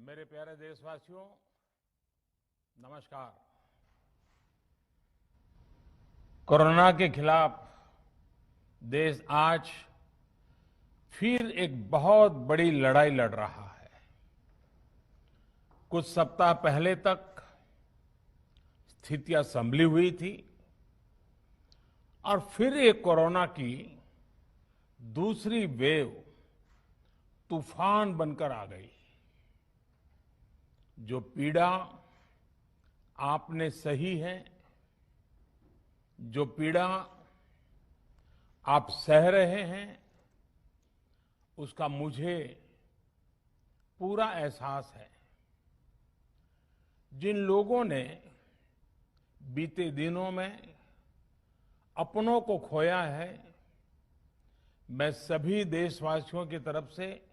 मेरे प्यारे देशवासियों, नमस्कार। कोरोना के खिलाफ देश आज फिर एक बहुत बड़ी लड़ाई लड़ रहा है। कुछ सप्ताह पहले तक स्थितियां संभली हुई थी और फिर एक कोरोना की दूसरी वेव तूफान बनकर आ गई। जो पीड़ा आपने सही है, जो पीड़ा आप सह रहे हैं, उसका मुझे पूरा एहसास है। जिन लोगों ने बीते दिनों में अपनों को खोया है, मैं सभी देशवासियों की तरफ से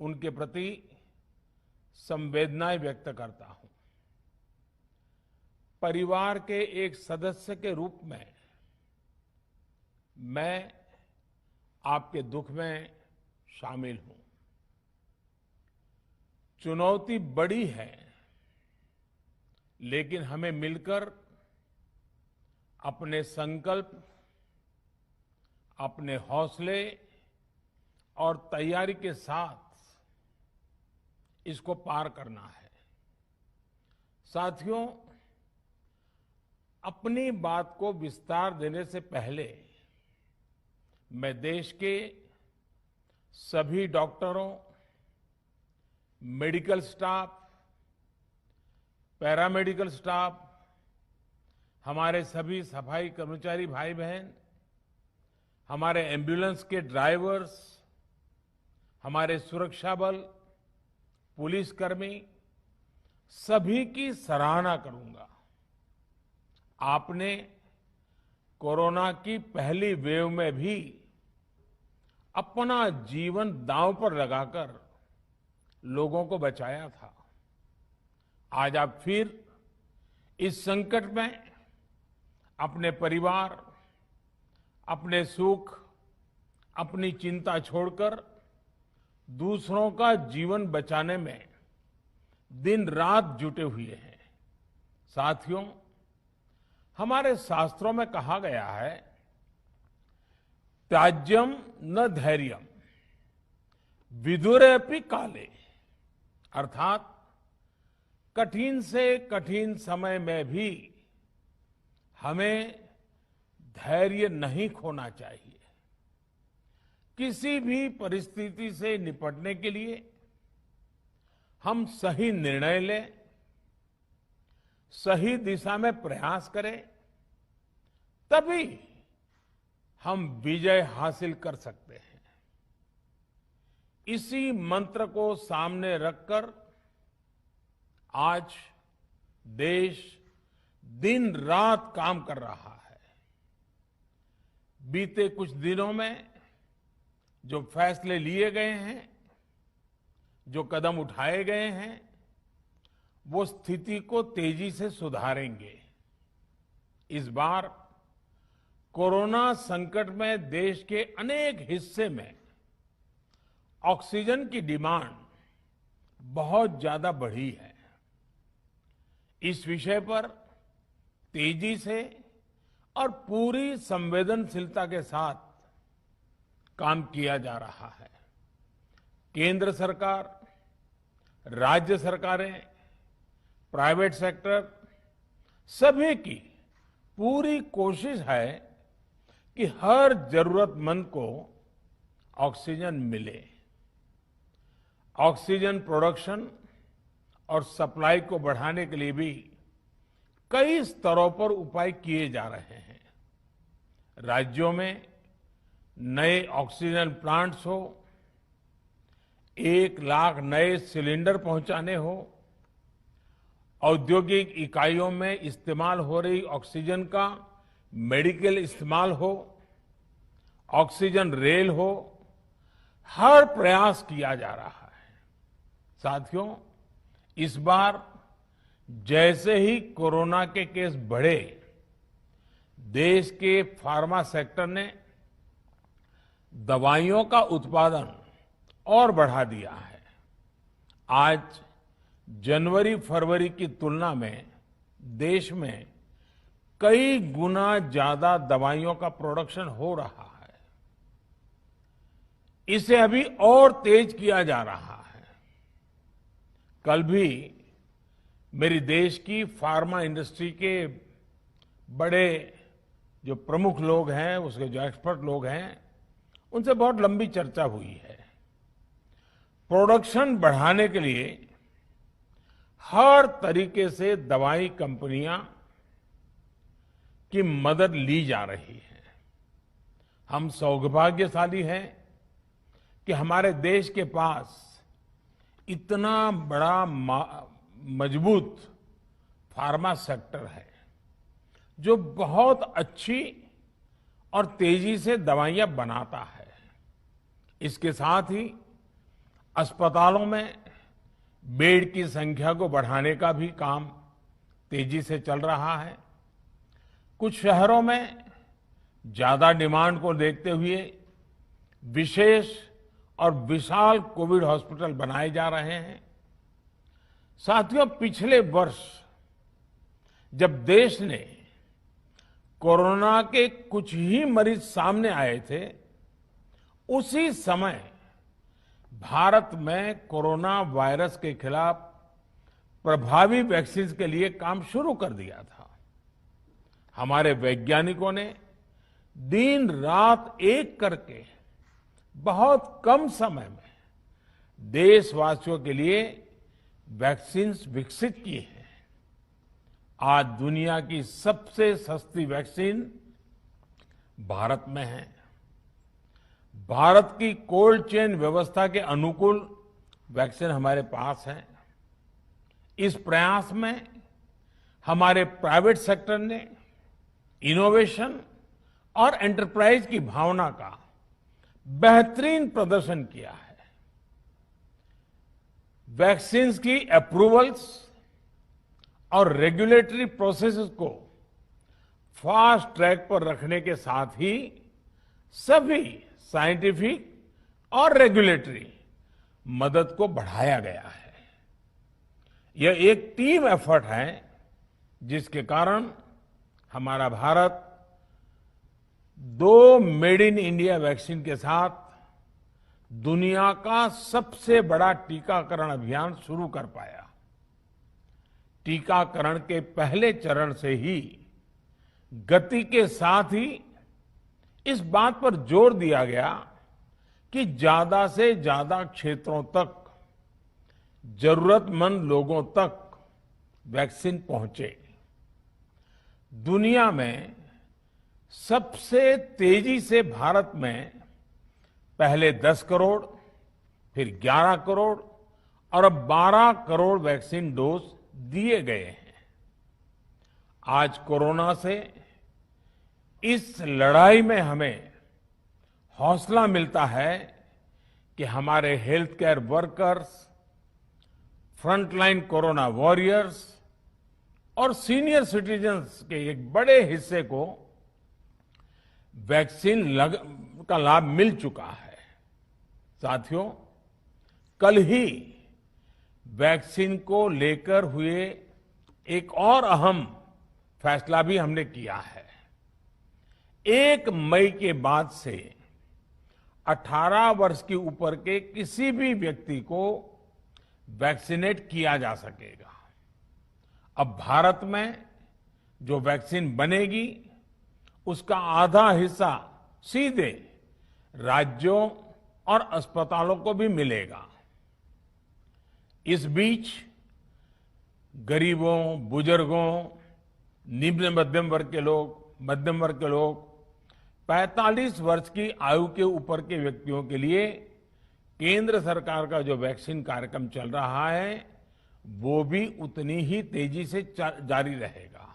उनके प्रति संवेदनाएं व्यक्त करता हूं। परिवार के एक सदस्य के रूप में मैं आपके दुख में शामिल हूं। चुनौती बड़ी है, लेकिन हमें मिलकर अपने संकल्प, अपने हौसले और तैयारी के साथ इसको पार करना है। साथियों, अपनी बात को विस्तार देने से पहले मैं देश के सभी डॉक्टरों, मेडिकल स्टाफ, पैरामेडिकल स्टाफ, हमारे सभी सफाई कर्मचारी भाई बहन, हमारे एम्बुलेंस के ड्राइवर्स, हमारे सुरक्षा बल, पुलिसकर्मी, सभी की सराहना करूंगा। आपने कोरोना की पहली वेव में भी अपना जीवन दांव पर लगाकर लोगों को बचाया था। आज आप फिर इस संकट में अपने परिवार, अपने सुख, अपनी चिंता छोड़कर दूसरों का जीवन बचाने में दिन रात जुटे हुए हैं। साथियों, हमारे शास्त्रों में कहा गया है, त्याज्यम न धैर्यम विदुरेऽपि काले, अर्थात कठिन से कठिन समय में भी हमें धैर्य नहीं खोना चाहिए। किसी भी परिस्थिति से निपटने के लिए हम सही निर्णय लें, सही दिशा में प्रयास करें, तभी हम विजय हासिल कर सकते हैं। इसी मंत्र को सामने रखकर आज देश दिन रात काम कर रहा है। बीते कुछ दिनों में जो फैसले लिए गए हैं, जो कदम उठाए गए हैं, वो स्थिति को तेजी से सुधारेंगे। इस बार कोरोना संकट में देश के अनेक हिस्से में ऑक्सीजन की डिमांड बहुत ज्यादा बढ़ी है। इस विषय पर तेजी से और पूरी संवेदनशीलता के साथ काम किया जा रहा है। केंद्र सरकार, राज्य सरकारें, प्राइवेट सेक्टर, सभी की पूरी कोशिश है कि हर जरूरतमंद को ऑक्सीजन मिले। ऑक्सीजन प्रोडक्शन और सप्लाई को बढ़ाने के लिए भी कई स्तरों पर उपाय किए जा रहे हैं। राज्यों में नए ऑक्सीजन प्लांट्स हो, 1 लाख नए सिलेंडर पहुंचाने हो, औद्योगिक इकाइयों में इस्तेमाल हो रही ऑक्सीजन का मेडिकल इस्तेमाल हो, ऑक्सीजन रेल हो, हर प्रयास किया जा रहा है। साथियों, इस बार जैसे ही कोरोना के केस बढ़े, देश के फार्मा सेक्टर ने दवाइयों का उत्पादन और बढ़ा दिया है। आज जनवरी फरवरी की तुलना में देश में कई गुना ज्यादा दवाइयों का प्रोडक्शन हो रहा है। इसे अभी और तेज किया जा रहा है। कल भी मेरी देश की फार्मा इंडस्ट्री के बड़े जो प्रमुख लोग हैं, उसके जो एक्सपर्ट लोग हैं, उनसे बहुत लंबी चर्चा हुई है। प्रोडक्शन बढ़ाने के लिए हर तरीके से दवाई कंपनियां की मदद ली जा रही है। हम सौभाग्यशाली हैं कि हमारे देश के पास इतना बड़ा मजबूत फार्मा सेक्टर है जो बहुत अच्छी और तेजी से दवाइयां बनाता है। इसके साथ ही अस्पतालों में बेड की संख्या को बढ़ाने का भी काम तेजी से चल रहा है। कुछ शहरों में ज्यादा डिमांड को देखते हुए विशेष और विशाल कोविड हॉस्पिटल बनाए जा रहे हैं। साथियों, पिछले वर्ष जब देश ने कोरोना के कुछ ही मरीज सामने आए थे, उसी समय भारत में कोरोना वायरस के खिलाफ प्रभावी वैक्सीन के लिए काम शुरू कर दिया था। हमारे वैज्ञानिकों ने दिन रात एक करके बहुत कम समय में देशवासियों के लिए वैक्सीन विकसित की है। आज दुनिया की सबसे सस्ती वैक्सीन भारत में है। भारत की कोल्ड चेन व्यवस्था के अनुकूल वैक्सीन हमारे पास है। इस प्रयास में हमारे प्राइवेट सेक्टर ने इनोवेशन और एंटरप्राइज की भावना का बेहतरीन प्रदर्शन किया है। वैक्सीन्स की अप्रूवल्स और रेगुलेटरी प्रोसेसेस को फास्ट ट्रैक पर रखने के साथ ही सभी साइंटिफिक और रेगुलेटरी मदद को बढ़ाया गया है। यह एक टीम एफर्ट है जिसके कारण हमारा Bharat 2 made in India vaccine के साथ दुनिया का सबसे बड़ा टीकाकरण अभियान शुरू कर पाया। टीकाकरण के पहले चरण से ही गति के साथ ही इस बात पर जोर दिया गया कि ज्यादा से ज्यादा क्षेत्रों तक, जरूरतमंद लोगों तक वैक्सीन पहुंचे। दुनिया में सबसे तेजी से भारत में पहले 10 करोड़, फिर 11 करोड़ और अब 12 करोड़ वैक्सीन डोज दिए गए हैं। आज कोरोना से इस लड़ाई में हमें हौसला मिलता है कि हमारे health care workers, frontline corona warriors और सीनियर सिटीजन्स के एक बड़े हिस्से को वैक्सीन का लाभ मिल चुका है। साथियों, कल ही वैक्सीन को लेकर हुए एक और अहम फैसला भी हमने किया है। 1 मई के बाद से 18 वर्ष के ऊपर के किसी भी व्यक्ति को वैक्सीनेट किया जा सकेगा। अब भारत में जो वैक्सीन बनेगी उसका आधा हिस्सा सीधे राज्यों और अस्पतालों को भी मिलेगा। इस बीच गरीबों, बुजुर्गों, निम्न मध्यम वर्ग के लोग 45 वर्ष की आयु के ऊपर के व्यक्तियों के लिए केंद्र सरकार का जो वैक्सीन कार्यक्रम चल रहा है वो भी उतनी ही तेजी से जारी रहेगा।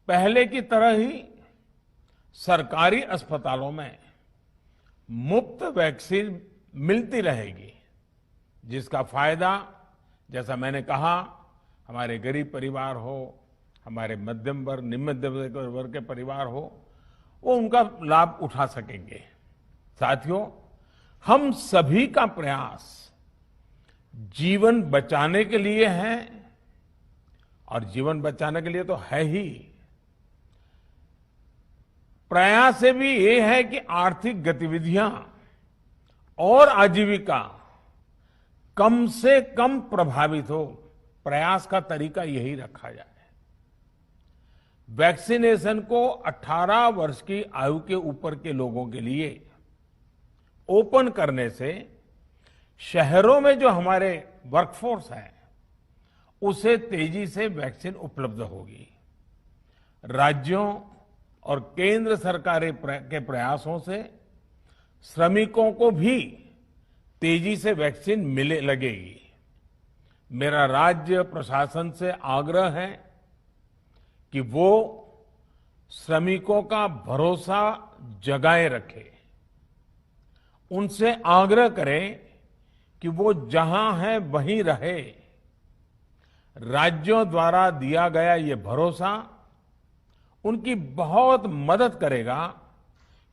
पहले की तरह ही सरकारी अस्पतालों में मुफ्त वैक्सीन मिलती रहेगी, जिसका फायदा, जैसा मैंने कहा, हमारे गरीब परिवार हो, हमारे मध्यम वर्ग, निम्न मध्यम वर्ग के परिवार हो, वो उनका लाभ उठा सकेंगे। साथियों, हम सभी का प्रयास जीवन बचाने के लिए है, और जीवन बचाने के लिए तो है ही, प्रयास से भी ये है कि आर्थिक गतिविधियां और आजीविका कम से कम प्रभावित हो। प्रयास का तरीका यही रखा जाए। वैक्सीनेशन को 18 वर्ष की आयु के ऊपर के लोगों के लिए ओपन करने से शहरों में जो हमारे वर्कफोर्स है उसे तेजी से वैक्सीन उपलब्ध होगी। राज्यों और केंद्र सरकार के प्रयासों से श्रमिकों को भी तेजी से वैक्सीन मिले लगेगी। मेरा राज्य प्रशासन से आग्रह है कि वो श्रमिकों का भरोसा जगाए रखे। उनसे आग्रह करें कि वो जहां है वहीं रहे। राज्यों द्वारा दिया गया ये भरोसा उनकी बहुत मदद करेगा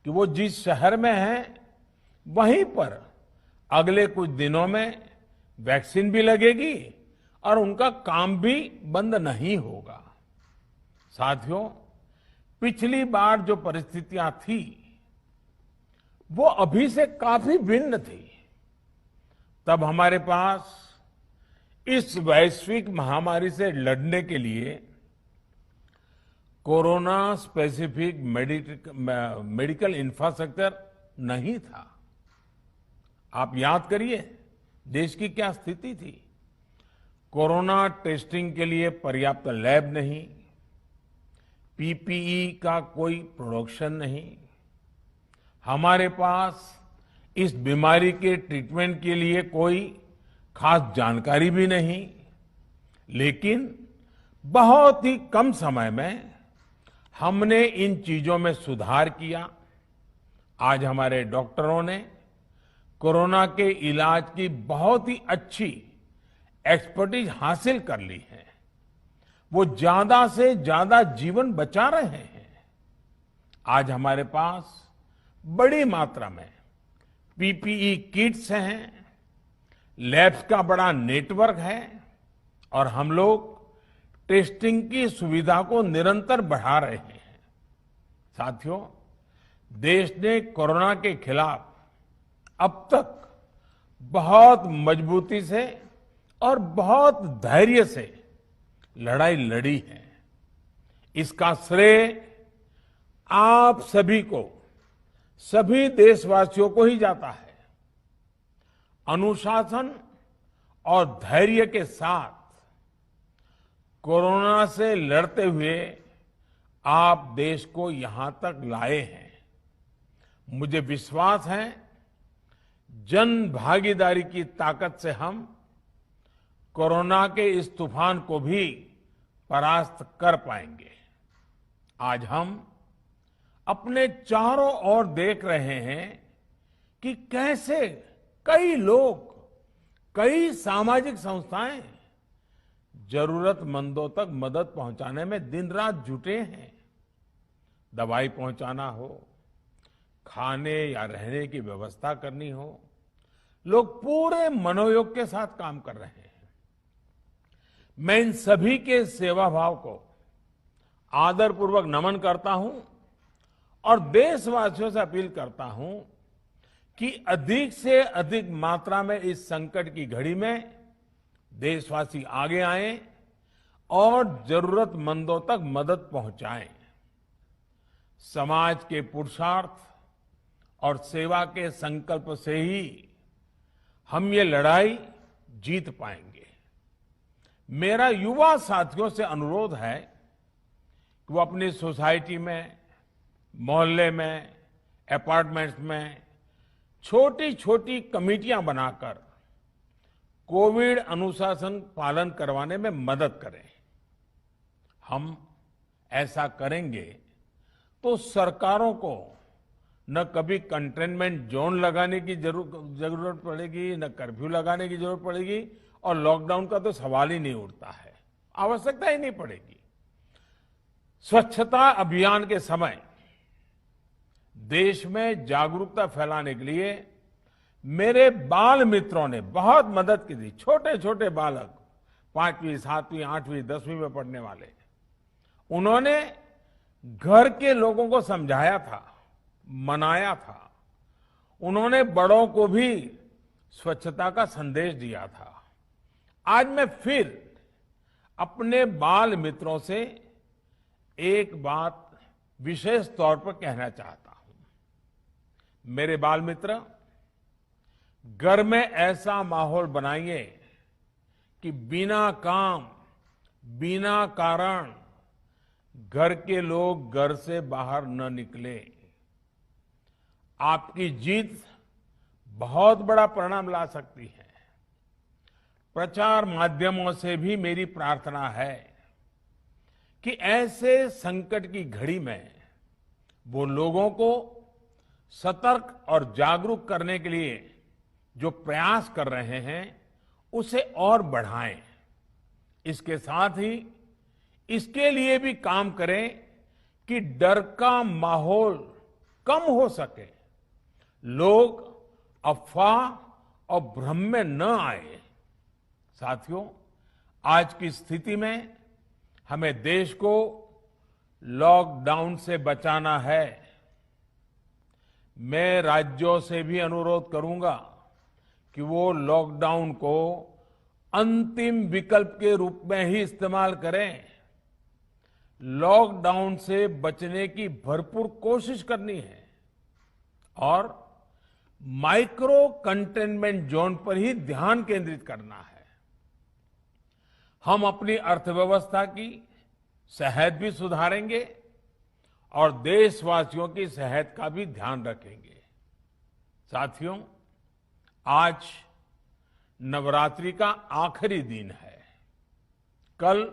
कि वो जिस शहर में हैं वहीं पर अगले कुछ दिनों में वैक्सीन भी लगेगी और उनका काम भी बंद नहीं होगा। साथियों, पिछली बार जो परिस्थितियां थी वो अभी से काफी भिन्न थी। तब हमारे पास इस वैश्विक महामारी से लड़ने के लिए कोरोना स्पेसिफिक मेडिकल इंफ्रास्ट्रक्चर नहीं था। आप याद करिए देश की क्या स्थिति थी। कोरोना टेस्टिंग के लिए पर्याप्त लैब नहीं, पीपीई का कोई प्रोडक्शन नहीं, हमारे पास इस बीमारी के ट्रीटमेंट के लिए कोई खास जानकारी भी नहीं। लेकिन बहुत ही कम समय में हमने इन चीजों में सुधार किया। आज हमारे डॉक्टरों ने कोरोना के इलाज की बहुत ही अच्छी एक्सपर्टीज हासिल कर ली है। वो ज्यादा से ज्यादा जीवन बचा रहे हैं। आज हमारे पास बड़ी मात्रा में पीपीई किट्स हैं, लैब्स का बड़ा नेटवर्क है और हम लोग टेस्टिंग की सुविधा को निरंतर बढ़ा रहे हैं। साथियों, देश ने कोरोना के खिलाफ अब तक बहुत मजबूती से और बहुत धैर्य से लड़ाई लड़ी है। इसका श्रेय आप सभी को, सभी देशवासियों को ही जाता है। अनुशासन और धैर्य के साथ कोरोना से लड़ते हुए आप देश को यहां तक लाए हैं। मुझे विश्वास है जन भागीदारी की ताकत से हम कोरोना के इस तूफान को भी परास्त कर पाएंगे। आज हम अपने चारों ओर देख रहे हैं कि कैसे कई लोग, कई सामाजिक संस्थाएं जरूरतमंदों तक मदद पहुंचाने में दिन रात जुटे हैं। दवाई पहुंचाना हो, खाने या रहने की व्यवस्था करनी हो, लोग पूरे मनोयोग के साथ काम कर रहे हैं। मैं इन सभी के सेवा भाव को आदरपूर्वक नमन करता हूं और देशवासियों से अपील करता हूं कि अधिक से अधिक मात्रा में इस संकट की घड़ी में देशवासी आगे आएं और जरूरतमंदों तक मदद पहुंचाएं। समाज के पुरुषार्थ और सेवा के संकल्प से ही हम ये लड़ाई जीत पाएंगे। मेरा युवा साथियों से अनुरोध है कि वो अपनी सोसाइटी में, मोहल्ले में, अपार्टमेंट्स में छोटी छोटी कमेटियां बनाकर कोविड अनुशासन पालन करवाने में मदद करें। हम ऐसा करेंगे तो सरकारों को न कभी कंटेनमेंट जोन लगाने की जरूरत पड़ेगी, न कर्फ्यू लगाने की जरूरत पड़ेगी और लॉकडाउन का तो सवाल ही नहीं उठता है, आवश्यकता ही नहीं पड़ेगी। स्वच्छता अभियान के समय देश में जागरूकता फैलाने के लिए मेरे बाल मित्रों ने बहुत मदद की थी। छोटे छोटे बालक, 5वीं, 7वीं, 8वीं, 10वीं में पढ़ने वाले, उन्होंने घर के लोगों को समझाया था, मनाया था। उन्होंने बड़ों को भी स्वच्छता का संदेश दिया था। आज मैं फिर अपने बाल मित्रों से एक बात विशेष तौर पर कहना चाहता हूं। मेरे बाल मित्र, घर में ऐसा माहौल बनाइए कि बिना काम, बिना कारण घर के लोग घर से बाहर न निकले। आपकी जीत बहुत बड़ा परिणाम ला सकती है। प्रचार माध्यमों से भी मेरी प्रार्थना है कि ऐसे संकट की घड़ी में वो लोगों को सतर्क और जागरूक करने के लिए जो प्रयास कर रहे हैं उसे और बढ़ाएं। इसके साथ ही इसके लिए भी काम करें कि डर का माहौल कम हो सके, लोग अफवाह और भ्रम में न आए। साथियों, आज की स्थिति में हमें देश को लॉकडाउन से बचाना है। मैं राज्यों से भी अनुरोध करूंगा कि वो लॉकडाउन को अंतिम विकल्प के रूप में ही इस्तेमाल करें। लॉकडाउन से बचने की भरपूर कोशिश करनी है और माइक्रो कंटेनमेंट जोन पर ही ध्यान केंद्रित करना है। हम अपनी अर्थव्यवस्था की सेहत भी सुधारेंगे और देशवासियों की सेहत का भी ध्यान रखेंगे। साथियों, आज नवरात्रि का आखिरी दिन है। कल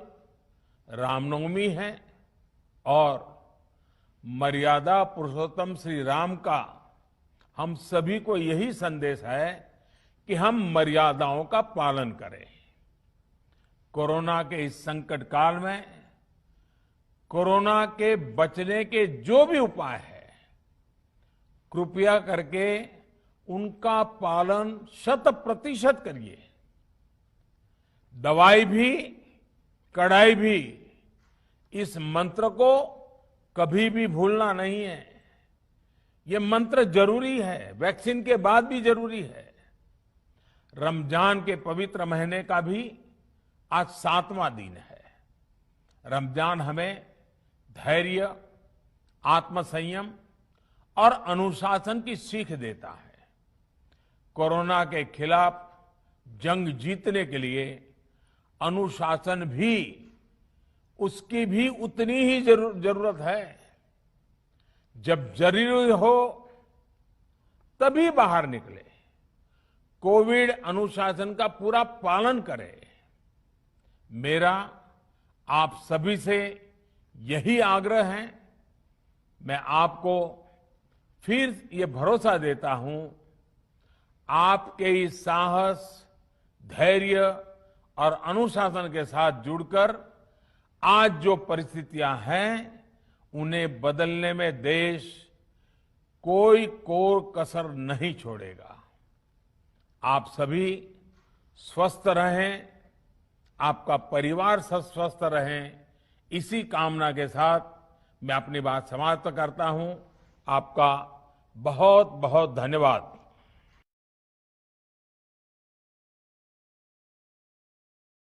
रामनवमी है और मर्यादा पुरुषोत्तम श्री राम का हम सभी को यही संदेश है कि हम मर्यादाओं का पालन करें। कोरोना के इस संकट काल में कोरोना के बचने के जो भी उपाय है, कृपया करके उनका पालन 100% करिए। दवाई भी, कड़ाई भी, इस मंत्र को कभी भी भूलना नहीं है। ये मंत्र जरूरी है, वैक्सीन के बाद भी जरूरी है। रमजान के पवित्र महीने का भी आज 7वां दिन है। रमजान हमें धैर्य, आत्मसंयम और अनुशासन की सीख देता है। कोरोना के खिलाफ जंग जीतने के लिए अनुशासन भी, उसकी भी उतनी ही जरूरत है। जब जरूरी हो तभी बाहर निकले। कोविड अनुशासन का पूरा पालन करें। मेरा आप सभी से यही आग्रह है। मैं आपको फिर ये भरोसा देता हूं, आपके इस साहस, धैर्य और अनुशासन के साथ जुड़कर आज जो परिस्थितियां हैं उन्हें बदलने में देश कोई कोर कसर नहीं छोड़ेगा। आप सभी स्वस्थ रहें, आपका परिवार सब स्वस्थ रहें, इसी कामना के साथ मैं अपनी बात समाप्त करता हूं। आपका बहुत बहुत धन्यवाद।